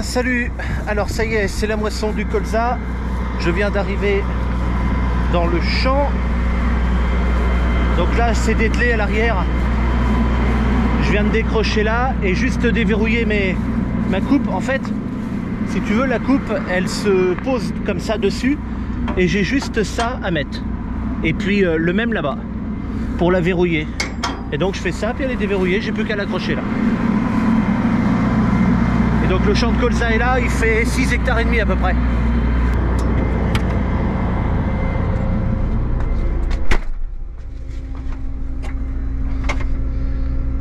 Salut. Alors ça y est, c'est la moisson du colza. Je viens d'arriver dans le champ. Donc là c'est dételé à l'arrière. Je viens de décrocher là et juste déverrouiller ma coupe. En fait, si tu veux, la coupe elle se pose comme ça dessus et j'ai juste ça à mettre. Et puis le même là-bas pour la verrouiller. Et donc je fais ça, puis elle est déverrouillée, j'ai plus qu'à l'accrocher là. Et donc le champ de colza est là, il fait 6 hectares et demi à peu près.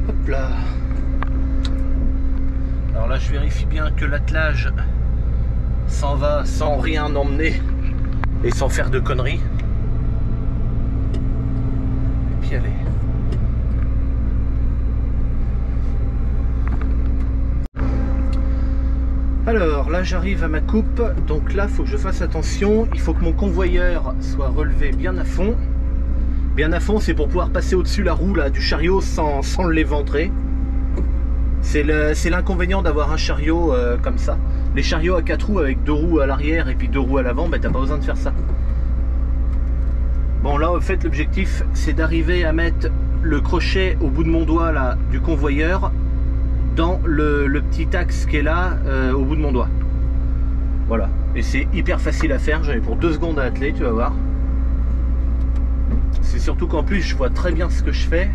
Hop là. Alors là je vérifie bien que l'attelage s'en va sans rien emmener et sans faire de conneries. Et puis allez. Alors là j'arrive à ma coupe, donc là il faut que je fasse attention, il faut que mon convoyeur soit relevé bien à fond. Bien à fond, c'est pour pouvoir passer au-dessus la roue là, du chariot sans le l'éventrer. C'est l'inconvénient d'avoir un chariot comme ça. Les chariots à 4 roues avec 2 roues à l'arrière et puis 2 roues à l'avant, ben, t'as pas besoin de faire ça. Bon là en fait l'objectif c'est d'arriver à mettre le crochet au bout de mon doigt là du convoyeur dans le petit axe qui est là au bout de mon doigt. Voilà, et c'est hyper facile à faire, j'en ai pour 2 secondes à atteler, tu vas voir. C'est surtout qu'en plus je vois très bien ce que je fais.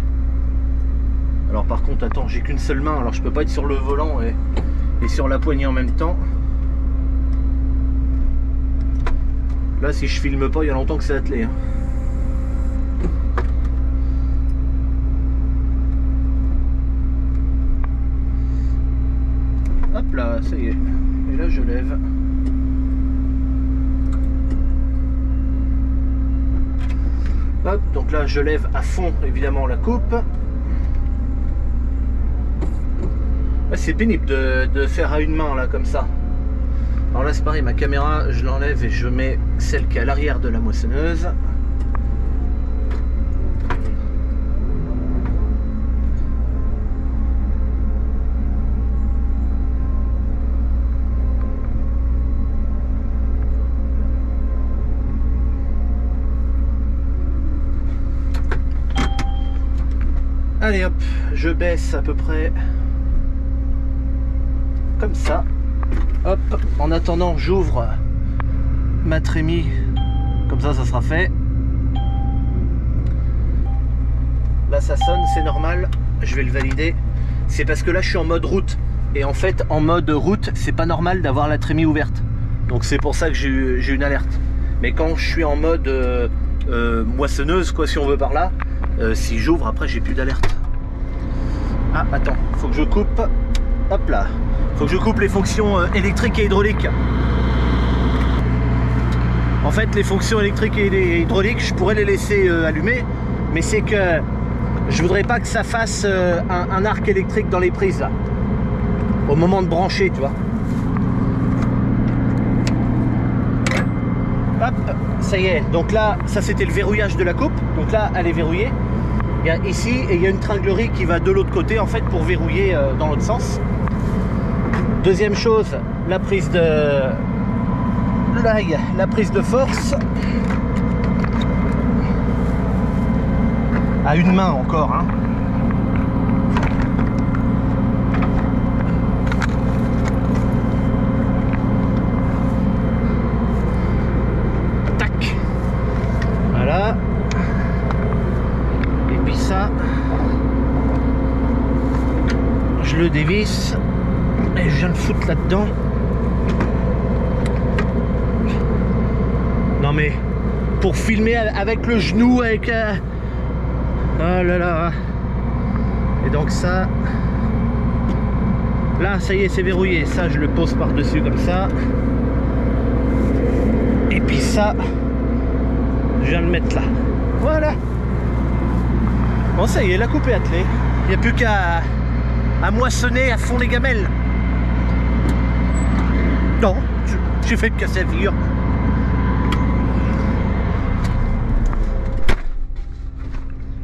Alors par contre attends, j'ai qu'une seule main, alors je peux pas être sur le volant et sur la poignée en même temps. Là si je filme pas, il y a longtemps que c'est attelé hein. Hop là, ça y est. Et là je lève. Hop, donc là je lève à fond évidemment la coupe. C'est pénible de faire à une main là comme ça. Alors là c'est pareil, ma caméra je l'enlève et je mets celle qui est à l'arrière de la moissonneuse. Allez hop, je baisse à peu près comme ça. Hop, en attendant j'ouvre ma trémie, comme ça sera fait. Là ça sonne, c'est normal, je vais le valider. C'est parce que là je suis en mode route. Et en fait en mode route c'est pas normal d'avoir la trémie ouverte. Donc c'est pour ça que j'ai eu une alerte. Mais quand je suis en mode moissonneuse quoi si on veut par là, si j'ouvre après j'ai plus d'alerte. Ah attends, faut que je coupe. Hop là. Faut que je coupe les fonctions électriques et hydrauliques. En fait les fonctions électriques et hydrauliques je pourrais les laisser allumées. Mais c'est que je voudrais pas que ça fasse un arc électrique dans les prises là. Au moment de brancher tu vois. Hop, ça y est. Donc là ça c'était le verrouillage de la coupe. Donc là elle est verrouillée. Il y a ici et il y a une tringlerie qui va de l'autre côté en fait pour verrouiller dans l'autre sens. Deuxième chose, la prise de la prise de force à une main encore hein. Tac. Voilà. Je le dévisse et je viens de foutre là-dedans. Non mais pour filmer avec le genou, avec oh là là. Et donc ça là ça y est c'est verrouillé. Ça je le pose par dessus comme ça. Et puis ça je viens de le mettre là. Voilà. Bon ça y est, la coupe est attelée. Il n'y a plus qu'à moissonner à fond les gamelles. Non, j'ai fait me casser la figure.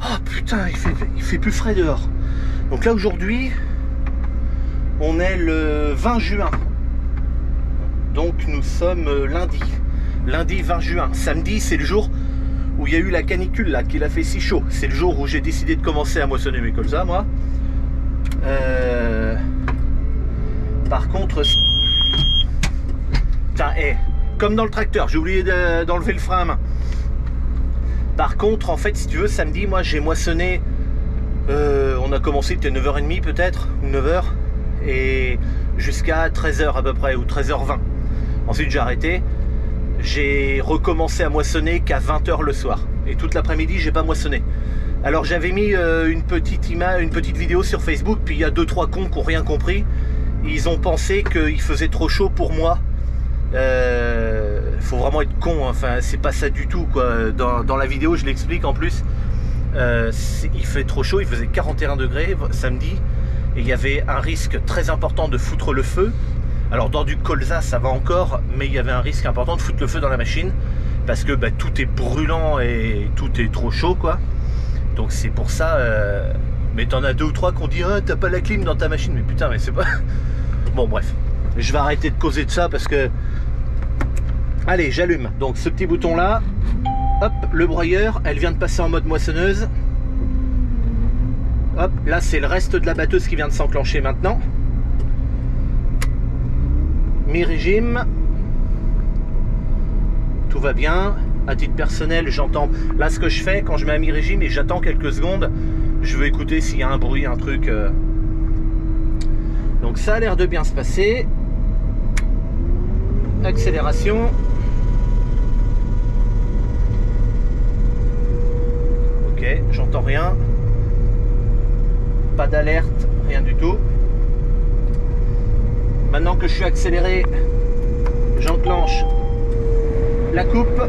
Oh putain, il fait plus frais dehors. Donc là aujourd'hui, on est le 20 juin. Donc nous sommes lundi 20 juin. Samedi, c'est le jour où il y a eu la canicule là, qu'il a fait si chaud. C'est le jour où j'ai décidé de commencer à moissonner mes colzas, moi. Par contre, putain, comme dans le tracteur, j'ai oublié d'enlever le frein à main. Par contre, en fait, si tu veux, samedi, moi j'ai moissonné. On a commencé, c'était 9h30 peut-être, ou 9h, et jusqu'à 13h à peu près, ou 13h20. Ensuite j'ai arrêté. J'ai recommencé à moissonner qu'à 20h le soir. Et toute l'après-midi, j'ai pas moissonné. Alors j'avais mis une petite vidéo sur Facebook, puis il y a 2-3 cons qui n'ont rien compris. Ils ont pensé qu'il faisait trop chaud pour moi. Faut vraiment être con, hein. Enfin c'est pas ça du tout quoi. Dans la vidéo je l'explique en plus. Il fait trop chaud, il faisait 41 degrés samedi. Et il y avait un risque très important de foutre le feu. Alors dans du colza ça va encore, mais il y avait un risque important de foutre le feu dans la machine. Parce que bah, tout est brûlant et tout est trop chaud quoi. Donc c'est pour ça. Mais t'en as 2 ou 3 qui ont dit ah, t'as pas la clim dans ta machine. Mais putain, mais c'est pas. Bon, bref. Je vais arrêter de causer de ça parce que. Allez, j'allume. Donc ce petit bouton là. Hop, le broyeur. Elle vient de passer en mode moissonneuse. Hop, là c'est le reste de la batteuse qui vient de s'enclencher maintenant. Mi-régime. Tout va bien. À titre personnel, j'entends. Là, ce que je fais quand je mets à mi-régime et j'attends quelques secondes, je veux écouter s'il y a un bruit, un truc. Donc, ça a l'air de bien se passer. Accélération. Ok, j'entends rien. Pas d'alerte, rien du tout. Maintenant que je suis accéléré, j'enclenche la coupe.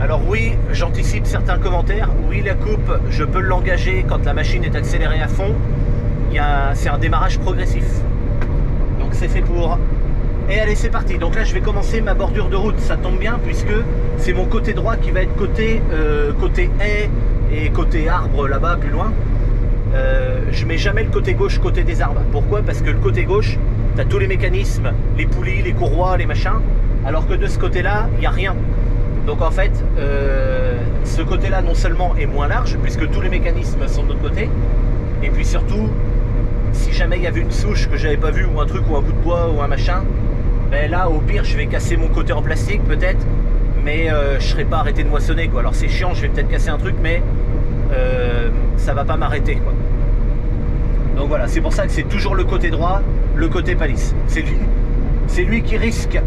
Alors oui, j'anticipe certains commentaires. Oui, la coupe, je peux l'engager quand la machine est accélérée à fond. C'est un démarrage progressif. Donc c'est fait pour. Et allez, c'est parti. Donc là, je vais commencer ma bordure de route. Ça tombe bien puisque c'est mon côté droit qui va être côté haie et côté arbre là-bas, plus loin. Je mets jamais le côté gauche, côté des arbres. Pourquoi? Parce que le côté gauche, tu as tous les mécanismes, les poulies, les courroies, les machins. Alors que de ce côté-là, il n'y a rien. Donc en fait, ce côté-là non seulement est moins large, puisque tous les mécanismes sont de l'autre côté, et puis surtout, si jamais il y avait une souche que j'avais pas vue, ou un truc, ou un bout de bois, ou un machin, ben là, au pire, je vais casser mon côté en plastique, peut-être, mais je serai pas arrêté de moissonner, quoi. Alors c'est chiant, je vais peut-être casser un truc, mais ça va pas m'arrêter, quoi. Donc voilà, c'est pour ça que c'est toujours le côté droit, le côté palisse. C'est lui qui risque.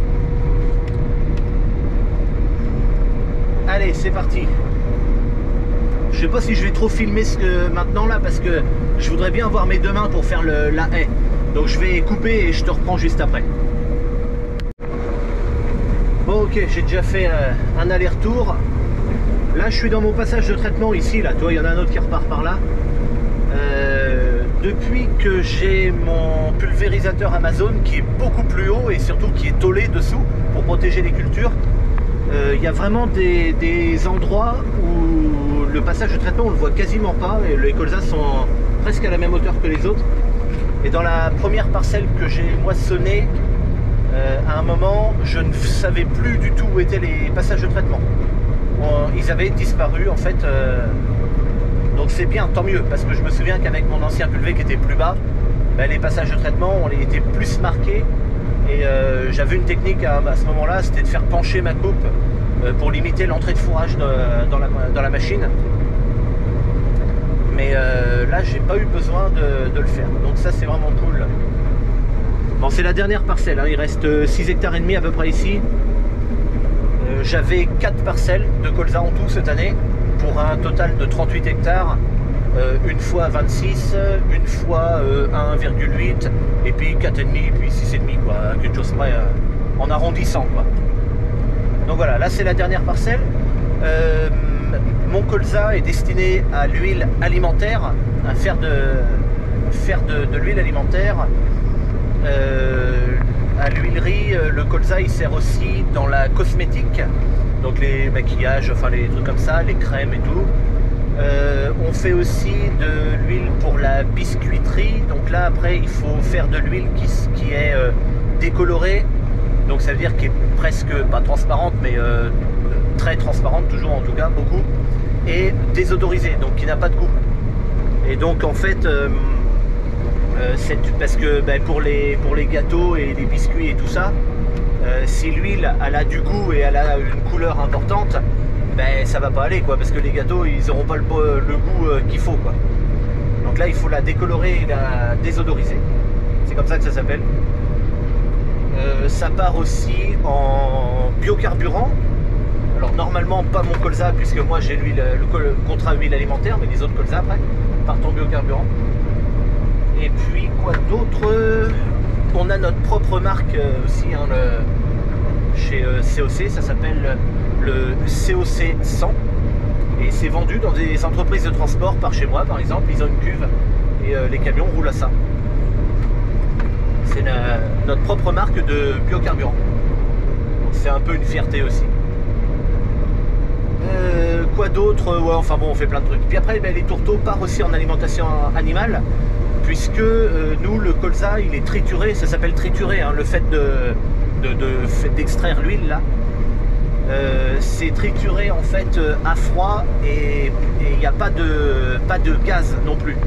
Allez, c'est parti. Je sais pas si je vais trop filmer maintenant là parce que je voudrais bien avoir mes 2 mains pour faire la haie. Donc je vais couper et je te reprends juste après. Bon ok, j'ai déjà fait un aller-retour. Là je suis dans mon passage de traitement ici, là, toi il y en a un autre qui repart par là. Depuis que j'ai mon pulvérisateur Amazon qui est beaucoup plus haut et surtout qui est tôlé dessous pour protéger les cultures, il y a vraiment des endroits où le passage de traitement on le voit quasiment pas et les colzas sont presque à la même hauteur que les autres. Et dans la première parcelle que j'ai moissonnée, à un moment je ne savais plus du tout où étaient les passages de traitement. Ils avaient disparu en fait. Donc c'est bien, tant mieux, parce que je me souviens qu'avec mon ancien pulvé qui était plus bas, ben, les passages de traitement on les était plus marqués. Et j'avais une technique à ce moment-là, c'était de faire pencher ma coupe pour limiter l'entrée de fourrage dans la machine. Mais là, j'ai pas eu besoin de le faire. Donc ça, c'est vraiment cool. Bon, c'est la dernière parcelle, hein. Il reste 6 hectares et demi à peu près ici. J'avais 4 parcelles de colza en tout cette année, pour un total de 38 hectares. Une fois 26, une fois 1,8 et puis 4,5 puis 6,5 quoi, quelque chose près en arrondissant quoi. Donc voilà, là c'est la dernière parcelle. Mon colza est destiné à l'huile alimentaire, à faire de l'huile alimentaire. À l'huilerie, le colza il sert aussi dans la cosmétique, donc les maquillages, enfin les trucs comme ça, les crèmes et tout. On fait aussi de l'huile pour la biscuiterie, donc là après il faut faire de l'huile qui est décolorée Donc ça veut dire qu'elle est presque, pas transparente, mais très transparente, toujours en tout cas, beaucoup, et désodorisée, donc qui n'a pas de goût. Et donc en fait, parce que pour les gâteaux et les biscuits et tout ça, si l'huile elle a du goût et elle a une couleur importante, ça va pas aller quoi, parce que les gâteaux ils n'auront pas le goût qu'il faut quoi. Donc là il faut la décolorer et la désodoriser, c'est comme ça que ça s'appelle. Ça part aussi en biocarburant. Alors normalement pas mon colza, puisque moi j'ai le contrat huile alimentaire, mais les autres colza après partent en biocarburant. Et puis quoi d'autre, on a notre propre marque aussi hein, chez COC, ça s'appelle le COC 100 et c'est vendu dans des entreprises de transport. Par chez moi par exemple, ils ont une cuve et les camions roulent à ça. C'est notre propre marque de biocarburant, c'est un peu une fierté aussi. Quoi d'autre, ouais, enfin bon, on fait plein de trucs. Puis après les tourteaux partent aussi en alimentation animale, puisque nous le colza il est trituré, ça s'appelle triturer hein, le fait d'extraire l'huile là, c'est trituré en fait à froid et il n'y a pas de gaz non plus,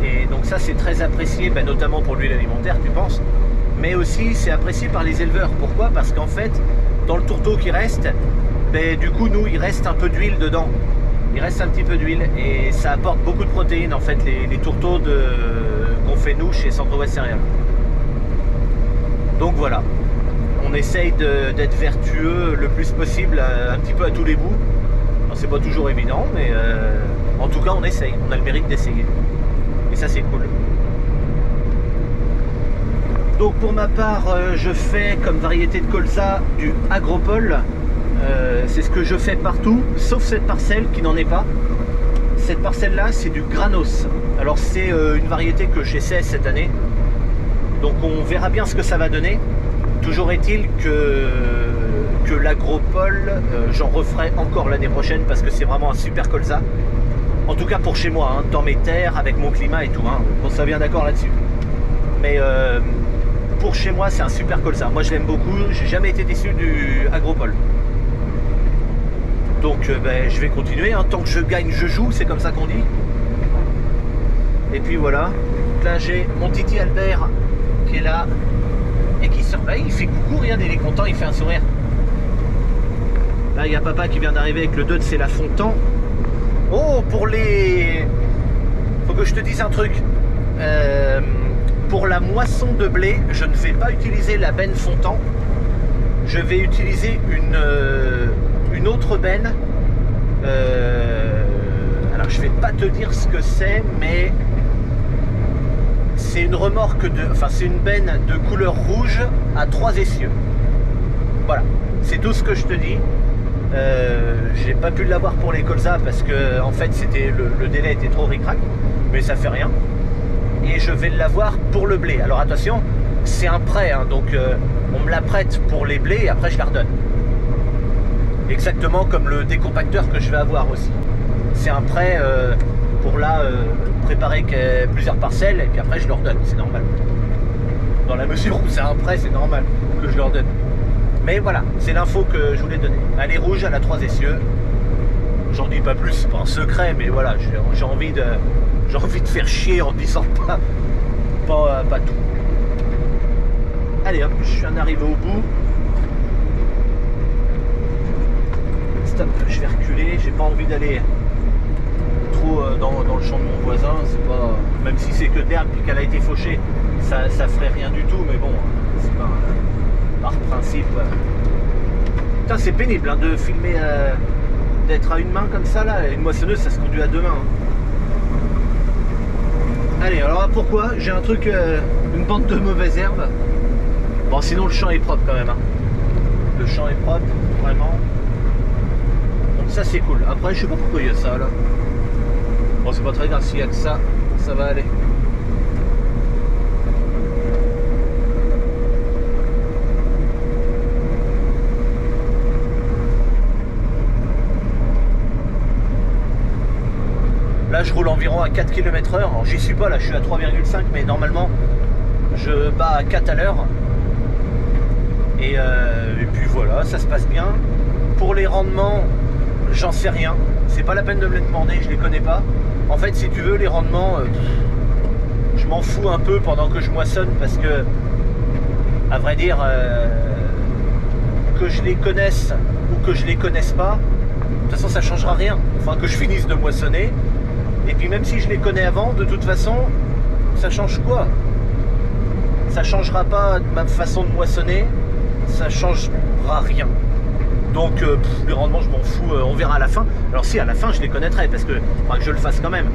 et donc ça c'est très apprécié, notamment pour l'huile alimentaire tu penses, mais aussi c'est apprécié par les éleveurs. Pourquoi? Parce qu'en fait dans le tourteau qui reste, du coup nous il reste un peu d'huile dedans. Il reste un petit peu d'huile et ça apporte beaucoup de protéines en fait, les tourteaux qu'on fait nous chez Centre-Ouest Céréales. Donc voilà, on essaye d'être vertueux le plus possible un petit peu à tous les bouts. C'est pas toujours évident, mais en tout cas on essaye, on a le mérite d'essayer. Et ça c'est cool. Donc pour ma part, je fais comme variété de colza du Agropole. C'est ce que je fais partout, sauf cette parcelle qui n'en est pas. Cette parcelle là c'est du Granos. Alors c'est une variété que j'essaie cette année, donc on verra bien ce que ça va donner. Toujours est-il que l'Agropole, j'en referai encore l'année prochaine parce que c'est vraiment un super colza. En tout cas pour chez moi, hein, dans mes terres, avec mon climat et tout, hein. On soit bien d'accord là-dessus. Mais pour chez moi c'est un super colza, moi je l'aime beaucoup, j'ai jamais été déçu du Agropole. Donc je vais continuer, hein. Tant que je gagne, je joue, c'est comme ça qu'on dit. Et puis voilà, là j'ai mon Titi Albert qui est là et qui surveille, il fait coucou, regarde, il est content, il fait un sourire. Là il y a papa qui vient d'arriver avec le 2 de c'est la Fontan. Oh, pour les... Faut que je te dise un truc. Pour la moisson de blé, je ne vais pas utiliser la benne Fontan. Je vais utiliser une autre benne. Alors je vais pas te dire ce que c'est, mais c'est une remorque c'est une benne de couleur rouge à 3 essieux. Voilà, c'est tout ce que je te dis. J'ai pas pu l'avoir pour les colza parce que en fait c'était le délai était trop ric-rac, mais ça fait rien. Et je vais l'avoir pour le blé. Alors attention, c'est un prêt, hein, donc on me la prête pour les blés et après je la redonne. Exactement comme le décompacteur que je vais avoir aussi. C'est un prêt pour là préparer plusieurs parcelles et puis après je leur donne, c'est normal. Dans la mesure où c'est un prêt, c'est normal que je leur donne. Mais voilà, c'est l'info que je voulais donner. Elle est rouge, elle a 3 essieux. J'en dis pas plus, c'est pas un secret, mais voilà, j'ai envie de faire chier en disant pas tout. Allez hop, je suis arrivé au bout. Stop, je vais reculer, j'ai pas envie d'aller trop dans le champ de mon voisin. C'est pas, même si c'est que d'herbe puis qu'elle a été fauchée, ça ferait rien du tout, mais bon, c'est pas par principe. Putain, c'est pénible hein, de filmer, d'être à une main comme ça là. Une moissonneuse, ça se conduit à 2 mains. Hein. Allez, alors pourquoi j'ai un truc, une bande de mauvaises herbes. Bon, sinon le champ est propre quand même. Hein. Le champ est propre, vraiment. Donc ça c'est cool. Après, je sais pas pourquoi il y a ça là. Bon, c'est pas très grave, s'il y a que ça va aller. Là je roule environ à 4 km/h, alors j'y suis pas là, je suis à 3,5, mais normalement je bats à 4 à l'heure. Et puis voilà, ça se passe bien. Pour les rendements, j'en sais rien. C'est pas la peine de me les demander, je les connais pas. En fait, si tu veux, les rendements, je m'en fous un peu pendant que je moissonne parce que, à vrai dire, que je les connaisse ou que je les connaisse pas, de toute façon, ça changera rien. Enfin, que je finisse de moissonner. Et puis même si je les connais avant, de toute façon, ça change quoi? Ça changera pas ma façon de moissonner, ça changera rien. Donc les rendements, je m'en fous, on verra à la fin. Alors si, à la fin, je les connaîtrai, parce que faudra que je le fasse quand même.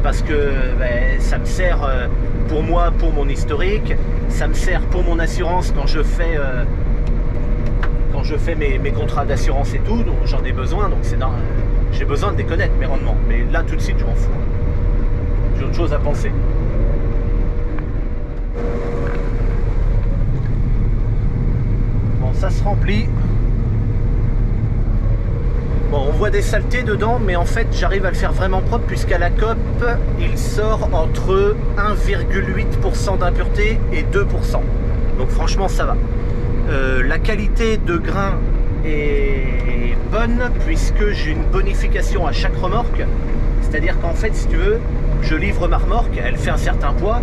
Parce que ça me sert pour moi, pour mon historique, ça me sert pour mon assurance quand je fais mes contrats d'assurance et tout, donc j'en ai besoin, donc j'ai besoin de les connaître, mes rendements. Mais là, tout de suite, je m'en fous. J'ai autre chose à penser. Bon, ça se remplit. Bon, on voit des saletés dedans, mais en fait, j'arrive à le faire vraiment propre, puisqu'à la cope, il sort entre 1,8% d'impureté et 2%. Donc franchement, ça va. La qualité de grain est bonne, puisque j'ai une bonification à chaque remorque. C'est-à-dire qu'en fait, si tu veux, je livre ma remorque, elle fait un certain poids.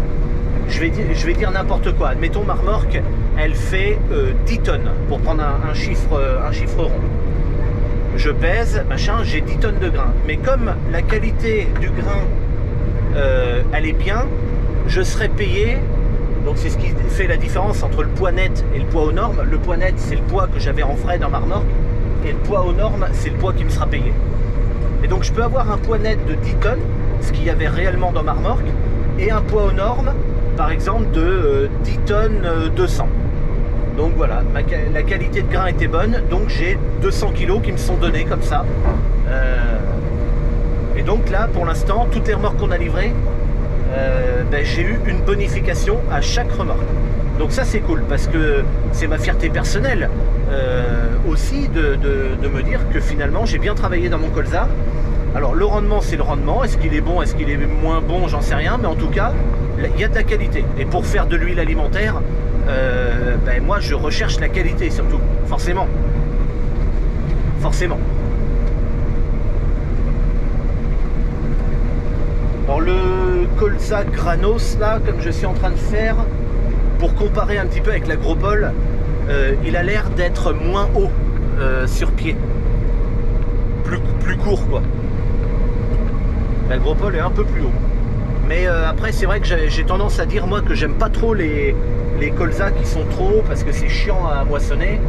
Je vais dire n'importe quoi. Admettons, ma remorque, elle fait 10 tonnes, pour prendre un chiffre rond. Je pèse, machin, j'ai 10 tonnes de grain. Mais comme la qualité du grain, elle est bien, je serai payé. Donc c'est ce qui fait la différence entre le poids net et le poids aux normes. Le poids net, c'est le poids que j'avais en frais dans ma remorque. Et le poids aux normes, c'est le poids qui me sera payé. Et donc je peux avoir un poids net de 10 tonnes, ce qu'il y avait réellement dans ma remorque, et un poids aux normes, par exemple, de 10 tonnes 200. Donc voilà, la qualité de grain était bonne, donc j'ai 200 kg qui me sont donnés comme ça. Et donc là, pour l'instant, toutes les remorques qu'on a livrées, j'ai eu une bonification à chaque remorque. Donc ça c'est cool, parce que c'est ma fierté personnelle aussi de me dire que finalement j'ai bien travaillé dans mon colza. Alors le rendement, c'est le rendement, est-ce qu'il est bon, est-ce qu'il est moins bon, j'en sais rien, mais en tout cas, il y a de la qualité. Et pour faire de l'huile alimentaire, moi je recherche la qualité surtout, forcément. Forcément. Alors le colza granos là, comme je suis en train de faire, pour comparer un petit peu avec l'agropole, il a l'air d'être moins haut sur pied. Plus court quoi. L'agropole est un peu plus haut. Mais après c'est vrai que j'ai tendance à dire moi que j'aime pas trop les colzas qui sont trop hauts parce que c'est chiant à moissonner.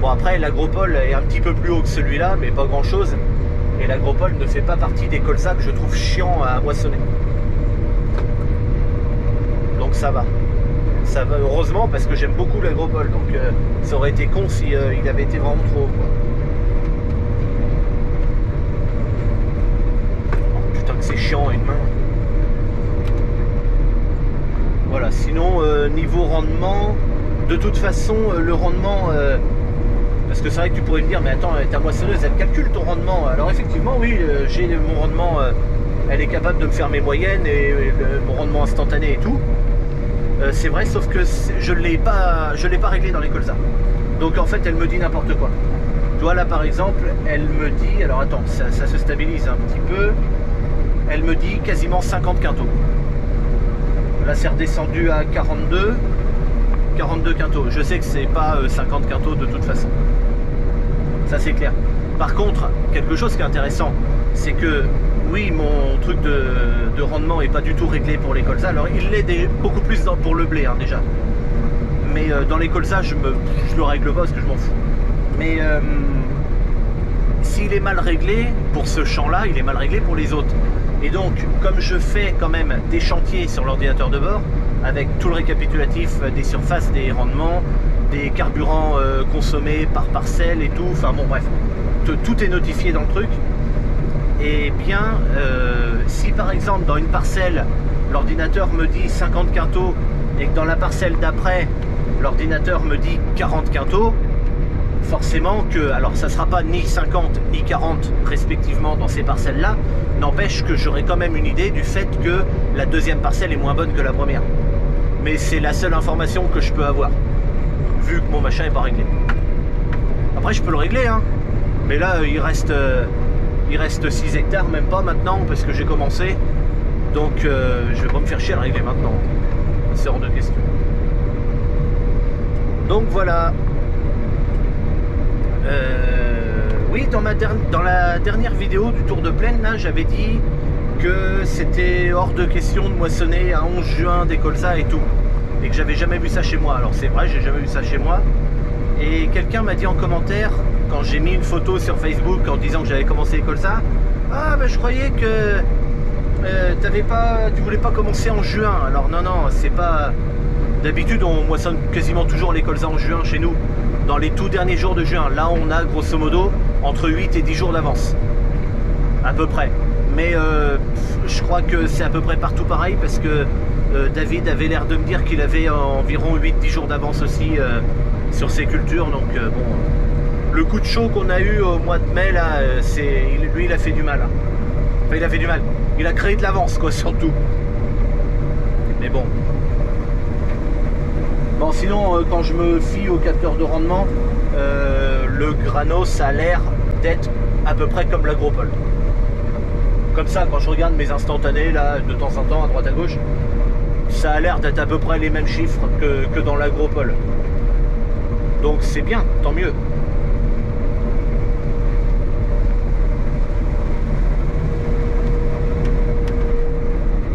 Bon après l'agropole est un petit peu plus haut que celui-là, mais pas grand chose. Et l'agropole ne fait pas partie des colzas que je trouve chiant à moissonner. Donc ça va. Ça va heureusement parce que j'aime beaucoup l'agropole. Donc ça aurait été con si il avait été vraiment trop haut, quoi. Oh, putain que c'est chiant à une main. Voilà, sinon niveau rendement, de toute façon le rendement, parce que c'est vrai que tu pourrais me dire mais attends, ta moissonneuse elle calcule ton rendement. Alors effectivement oui, j'ai mon rendement, elle est capable de me faire mes moyennes et mon rendement instantané et tout. C'est vrai, sauf que je ne l'ai pas réglé dans les colzas. Donc en fait elle me dit n'importe quoi. Tu vois là par exemple, elle me dit, alors attends, ça se stabilise un petit peu, elle me dit quasiment 50 quintaux. Là c'est redescendu à 42 quintaux. Je sais que c'est pas 50 quintaux de toute façon. Ça c'est clair. Par contre, quelque chose qui est intéressant, c'est que oui, mon truc de rendement est pas du tout réglé pour les colzas. Alors il l'est beaucoup plus pour le blé hein, déjà. Mais dans les colzas, je le règle pas parce que je m'en fous. Mais s'il est mal réglé pour ce champ-là, il est mal réglé pour les autres. Et donc, comme je fais quand même des chantiers sur l'ordinateur de bord, avec tout le récapitulatif des surfaces, des rendements, des carburants consommés par parcelle et tout, enfin bon bref, tout est notifié dans le truc. Et bien, si par exemple dans une parcelle, l'ordinateur me dit 50 quintaux et que dans la parcelle d'après, l'ordinateur me dit 40 quintaux, forcément que, alors ça sera pas ni 50 ni 40 respectivement dans ces parcelles là, n'empêche que j'aurai quand même une idée du fait que la deuxième parcelle est moins bonne que la première. Mais c'est la seule information que je peux avoir. vu que mon machin est pas réglé. Après je peux le régler hein, mais là il reste 6 hectares, même pas maintenant parce que j'ai commencé, donc je vais pas me faire chier à le régler maintenant, c'est hors de question. Donc voilà. Oui, dans la dernière vidéo du Tour de Plaine, j'avais dit que c'était hors de question de moissonner à 11 juin des colzas et tout, et que j'avais jamais vu ça chez moi. Alors c'est vrai, j'ai jamais vu ça chez moi, et quelqu'un m'a dit en commentaire, quand j'ai mis une photo sur Facebook en disant que j'avais commencé les colzas, ah ben je croyais que tu voulais pas commencer en juin. Alors non, c'est pas... D'habitude on moissonne quasiment toujours les colzas en juin chez nous, dans les tout derniers jours de juin. Là on a grosso modo entre 8 et 10 jours d'avance, à peu près. Mais je crois que c'est à peu près partout pareil, parce que David avait l'air de me dire qu'il avait environ 8-10 jours d'avance aussi sur ses cultures. Donc bon, le coup de chaud qu'on a eu au mois de mai là, lui il a fait du mal. Enfin il a fait du mal, il a créé de l'avance quoi, surtout. Mais bon. Bon, sinon, quand je me fie aux capteurs de rendement, le grano, ça a l'air d'être à peu près comme l'agropole. Comme ça, quand je regarde mes instantanés, là, de temps en temps, à droite à gauche, ça a l'air d'être à peu près les mêmes chiffres que dans l'agropole. Donc c'est bien, tant mieux.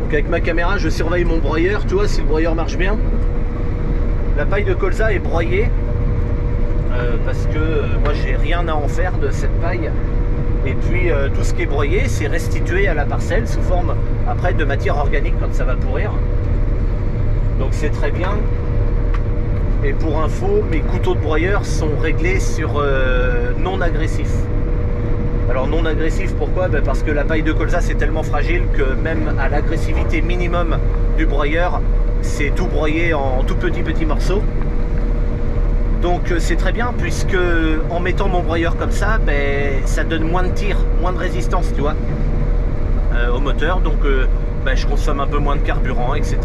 Donc avec ma caméra, je surveille mon broyeur, tu vois, si le broyeur marche bien. La paille de colza est broyée parce que moi j'ai rien à en faire de cette paille, et puis tout ce qui est broyé c'est restitué à la parcelle sous forme après de matière organique quand ça va pourrir, donc c'est très bien. Et pour info, mes couteaux de broyeur sont réglés sur non agressif. Alors non agressif, pourquoi? Parce que la paille de colza c'est tellement fragile que même à l'agressivité minimum du broyeur, c'est tout broyé en tout petits morceaux. Donc c'est très bien, puisque en mettant mon broyeur comme ça, ça donne moins de tir, moins de résistance, tu vois, au moteur. Donc je consomme un peu moins de carburant, etc.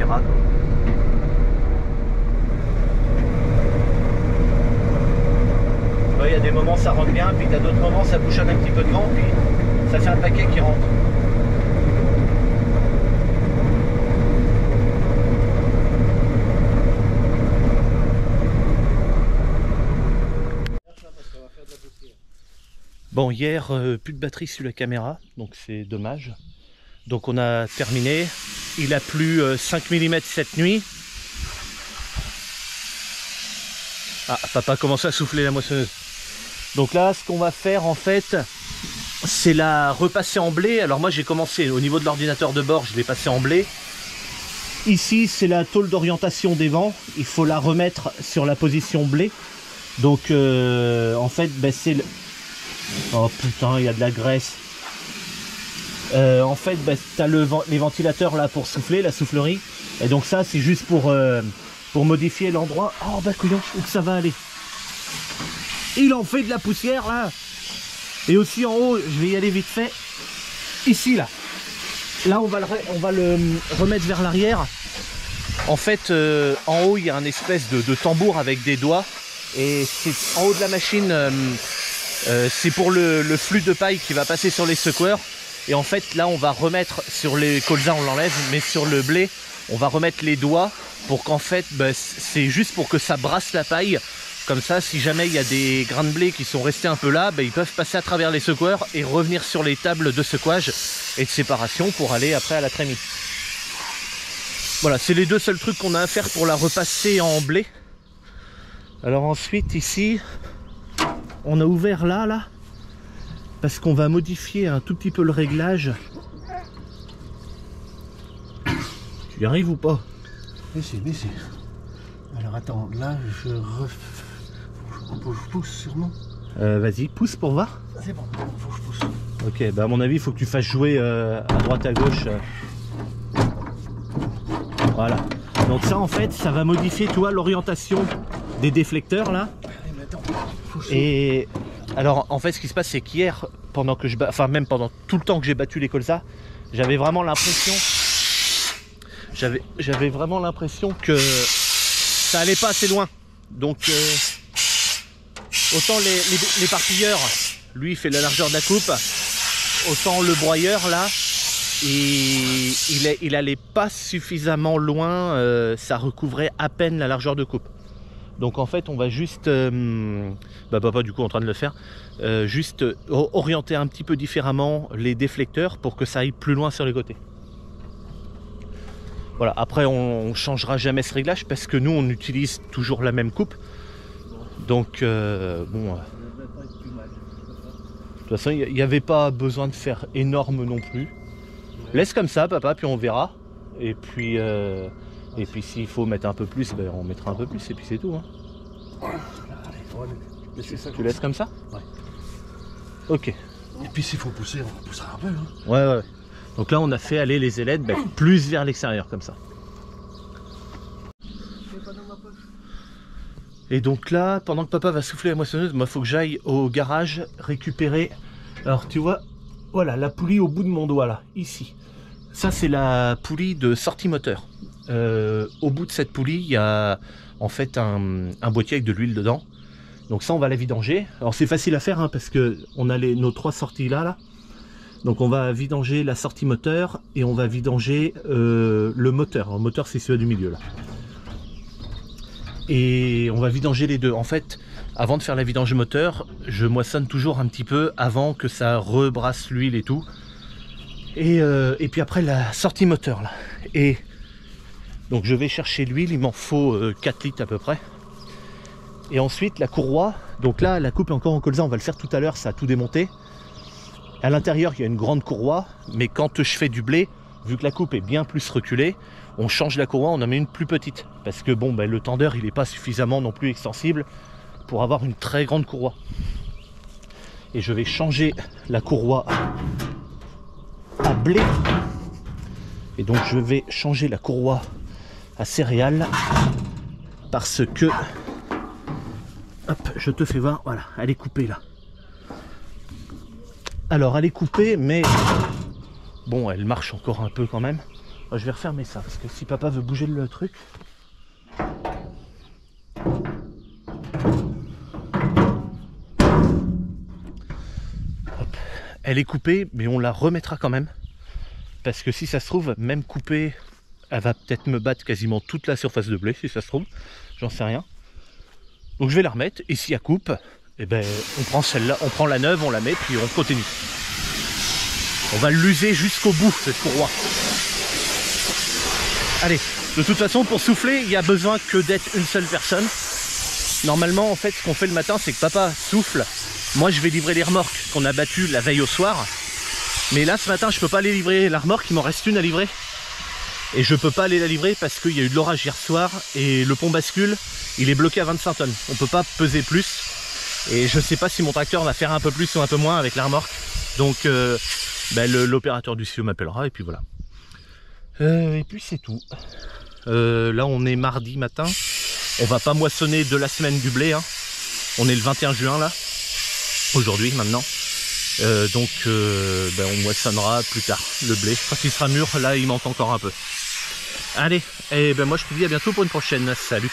Il y a des moments ça rentre bien, puis à d'autres moments ça bouchonne un petit peu de vent, puis ça fait un paquet qui rentre. Bon, hier, plus de batterie sur la caméra, donc c'est dommage. Donc on a terminé. Il a plu 5 mm cette nuit. Ah, papa commence à souffler la moissonneuse. Donc là, ce qu'on va faire en fait, c'est la repasser en blé. Alors moi j'ai commencé au niveau de l'ordinateur de bord, je l'ai passé en blé. Ici c'est la tôle d'orientation des vents, il faut la remettre sur la position blé. Donc en fait c'est le... Oh putain, il y a de la graisse. En fait tu as les ventilateurs là pour souffler, la soufflerie. Et donc ça c'est juste pour modifier l'endroit. Oh bah couillon, où que ça va aller. Il en fait de la poussière là. Et aussi en haut, je vais y aller vite fait. Ici là. Là on va le remettre vers l'arrière. En fait en haut il y a un espèce de tambour avec des doigts. Et c'est en haut de la machine, c'est pour le flux de paille qui va passer sur les secoueurs. Et en fait là on va remettre sur les colzas, on l'enlève, mais sur le blé on va remettre les doigts pour qu'en fait c'est juste pour que ça brasse la paille. Comme ça, si jamais il y a des grains de blé qui sont restés un peu là, ils peuvent passer à travers les secoueurs et revenir sur les tables de secouage et de séparation pour aller après à la trémie. Voilà, c'est les deux seuls trucs qu'on a à faire pour la repasser en blé. Alors ensuite ici, on a ouvert là, parce qu'on va modifier un tout petit peu le réglage. Tu y arrives ou pas? Mais si. Alors attends, là je pousse sûrement. Vas-y, pousse pour voir. C'est bon, faut que je pousse. Ok, bah à mon avis, il faut que tu fasses jouer à droite à gauche. Voilà. Donc ça, en fait, ça va modifier, tu vois, l'orientation des déflecteurs là. Mais attends, et alors, en fait, ce qui se passe, c'est qu'hier, pendant que même pendant tout le temps que j'ai battu les colzas, j'avais vraiment l'impression, que ça allait pas assez loin. Donc autant l'éparpilleur, lui il fait la largeur de la coupe, autant le broyeur là, il allait pas suffisamment loin, ça recouvrait à peine la largeur de coupe. Donc en fait on va juste, papa du coup en train de le faire, juste orienter un petit peu différemment les déflecteurs pour que ça aille plus loin sur les côtés. Voilà, après on changera jamais ce réglage parce que nous on utilise toujours la même coupe. Donc bon, de toute façon il n'y avait pas besoin de faire énorme non plus. Laisse comme ça papa, puis on verra. Et puis s'il faut mettre un peu plus, ben, on mettra un peu plus et puis c'est tout. Hein. Tu laisses comme ça? Ouais. Ok. Et puis s'il faut pousser, on poussera un peu. Hein. Ouais. Donc là on a fait aller les ailettes plus vers l'extérieur comme ça. Et donc là, pendant que papa va souffler la moissonneuse, moi faut que j'aille au garage récupérer. Alors tu vois, voilà la poulie au bout de mon doigt là, ici. Ça c'est la poulie de sortie moteur. Au bout de cette poulie, il y a en fait un boîtier avec de l'huile dedans. Donc ça on va la vidanger. Alors c'est facile à faire hein, parce que on a nos 3 sorties là. Donc on va vidanger la sortie moteur et on va vidanger le moteur. Le moteur c'est celui du milieu là. Et on va vidanger les deux. En fait, avant de faire la vidange moteur, je moissonne toujours un petit peu avant que ça rebrasse l'huile et tout. Et puis après la sortie moteur là. Et donc je vais chercher l'huile, il m'en faut 4 litres à peu près. Et ensuite la courroie, donc là la coupe est encore en colza, on va le faire tout à l'heure, ça a tout démonté. À l'intérieur il y a une grande courroie, mais quand je fais du blé, vu que la coupe est bien plus reculée, on change la courroie, on en met une plus petite. Parce que bon, le tendeur il n'est pas suffisamment non plus extensible pour avoir une très grande courroie. Et je vais changer la courroie à blé. Et donc je vais changer la courroie à céréales parce que, hop, je te fais voir, voilà, elle est coupée là. Alors elle est coupée, mais bon, elle marche encore un peu quand même. Je vais refermer ça parce que si papa veut bouger le truc. Hop. Elle est coupée, mais on la remettra quand même. Parce que si ça se trouve, même coupée, elle va peut-être me battre quasiment toute la surface de blé, si ça se trouve. J'en sais rien. Donc je vais la remettre, et s'il y a coupe, eh ben, on prend celle-là, on prend la neuve, on la met, puis on continue. On va l'user jusqu'au bout, cette courroie. Allez, de toute façon, pour souffler, il n'y a besoin que d'être une seule personne. Normalement, en fait, ce qu'on fait le matin, c'est que papa souffle. Moi, je vais livrer les remorques qu'on a battues la veille au soir. Mais là, ce matin, je peux pas aller livrer la remorque, il m'en reste une à livrer. Et je peux pas aller la livrer parce qu'il y a eu de l'orage hier soir et le pont bascule, il est bloqué à 25 tonnes. On peut pas peser plus. Et je sais pas si mon tracteur va faire un peu plus ou un peu moins avec la remorque. Donc, l'opérateur du CIO m'appellera et puis voilà. Et puis c'est tout. Là, on est mardi matin. On va pas moissonner de la semaine du blé. Hein. On est le 21 juin là. Aujourd'hui, maintenant. On moissonnera plus tard le blé. Quand il sera mûr, là il manque encore un peu. Allez, et ben moi je te dis à bientôt pour une prochaine. Salut.